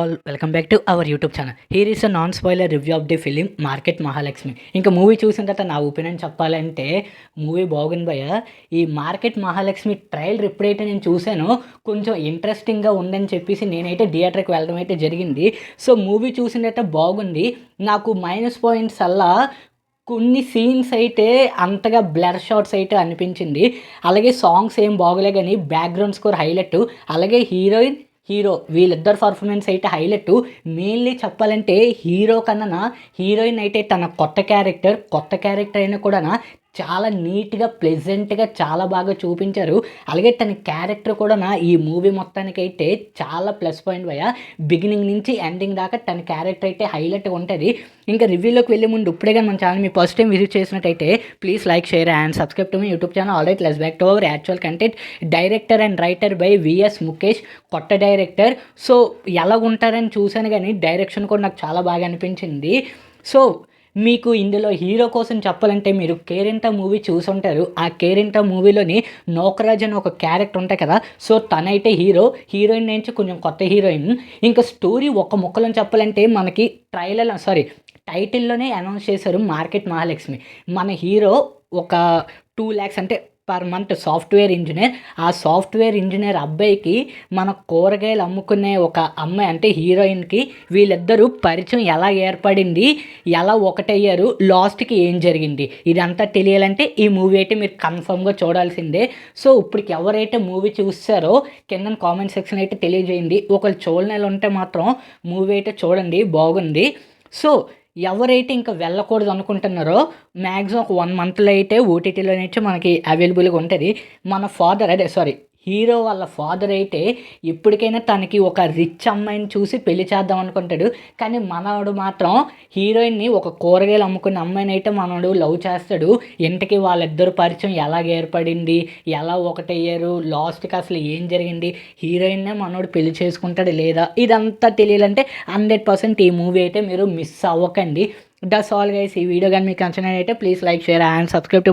All welcome back to our YouTube channel. Here is a non spoiler review of the film market Mahalakshmi. ఇంకా movie చూసిన తర్వాత నా opinion చెప్పాలంటే movie బాగుంది భయ్య. ఈ మార్కెట్ మహాలక్ష్మి ట్రైలర్ ఎప్పుడైతే నేను చూశానో కొంచెం ఇంట్రెస్టింగ్గా ఉందని చెప్పేసి నేనైతే థియేటర్కి వెళ్ళడం అయితే జరిగింది. సో మూవీ చూసినట్టే బాగుంది. నాకు మైనస్ పాయింట్స్ అలా కొన్ని సీన్స్ అయితే అంతగా బ్లర్ షాట్స్ అయితే అనిపించింది. అలాగే సాంగ్స్ ఏం బాగోలే కానీ బ్యాక్గ్రౌండ్ స్కోర్ హైలైట్. అలాగే హీరో వీళ్ళిద్దరు పర్ఫార్మెన్స్ అయితే హైలైట్. మెయిన్లీ చెప్పాలంటే హీరో కన్నా హీరోయిన్ అయితే తన కొత్త క్యారెక్టర్ అయినా కూడా చాలా నీట్గా ప్లెజెంట్గా చాలా బాగా చూపించారు. అలాగే తన క్యారెక్టర్ కూడా ఈ మూవీ మొత్తానికైతే చాలా ప్లస్ పాయింట్ భయ్య. బిగినింగ్ నుంచి ఎండింగ్ దాకా తన క్యారెక్టర్ అయితే హైలైట్గా ఉంటుంది. ఇంకా రివ్యూలోకి వెళ్ళే ముందు ఇప్పుడే కానీ మన ఛానల్ మీ ఫస్ట్ టైం విజిట్ చేసినట్టయితే please like, share and subscribe to my YouTube channel. Alright, let's back to our actual content. Director and writer by V S Mukesh, కొత్త డైరెక్టర్. సో ఎలా ఉంటారని చూశాను కానీ డైరెక్షన్ కూడా నాకు చాలా బాగా అనిపించింది. సో మీకు ఇందులో హీరో కోసం చెప్పాలంటే మీరు కేరింత మూవీ చూసుంటారు. ఆ కేరింత మూవీలోని నోకరాజ్ అని ఒక క్యారెక్టర్ ఉంటాయి కదా. సో తనైతే హీరోయిన్ నుంచి కొంచెం కొత్త హీరోయిన్. ఇంకా స్టోరీ ఒక ముక్కలో చెప్పాలంటే మనకి టైటిల్లోనే అనౌన్స్ చేశారు మార్కెట్ మహాలక్ష్మి. మన హీరో ఒక 2 lakhs అంటే పర్ మంత్ సాఫ్ట్వేర్ ఇంజనీర్. ఆ సాఫ్ట్వేర్ ఇంజనీర్ అబ్బాయికి మన కూరగాయలు అమ్ముకునే ఒక అమ్మాయి అంటే హీరోయిన్కి వీళ్ళిద్దరూ పరిచయం ఎలా ఏర్పడింది, ఎలా ఒకటయ్యారు, లాస్ట్కి ఏం జరిగింది, ఇదంతా తెలియాలంటే ఈ మూవీ అయితే మీరు కన్ఫర్మ్గా చూడాల్సిందే. సో ఇప్పటికి ఎవరైతే మూవీ చూస్తారో కింద కామెంట్ సెక్షన్ అయితే తెలియజేయండి. ఒకళ్ళు చూడని ఉంటే మాత్రం మూవీ అయితే చూడండి, బాగుంది. సో ఎవరైతే ఇంకా వెళ్ళకూడదు అనుకుంటున్నారో మ్యాక్సిమం ఒక 1 monthలో అయితే ఓటీటీలోనైతే మనకి అవైలబుల్గా ఉంటుంది. హీరో వాళ్ళ ఫాదర్ అయితే ఎప్పటికైనా తనకి ఒక రిచ్ అమ్మాయిని చూసి పెళ్లి చేద్దాం అనుకుంటాడు. కానీ మనవాడు మాత్రం హీరోయిన్ని, ఒక కూరగాయలు అమ్ముకున్న అమ్మాయిని అయితే మనవాడు లవ్ చేస్తాడు. ఇంతకీ వాళ్ళిద్దరు పరిచయం ఎలాగ ఏర్పడింది, ఎలా ఒకటయ్యారు, లాస్ట్కి అసలు ఏం జరిగింది, హీరోయిన్నే మనవాడు పెళ్లి చేసుకుంటాడు లేదా, ఇదంతా తెలియాలంటే 100% ఈ మూవీ అయితే మీరు మిస్ అవ్వకండి. That's all guys. ఈ వీడియో కానీ మీకు నచ్చినట్లయితే please like, share and subscribe to my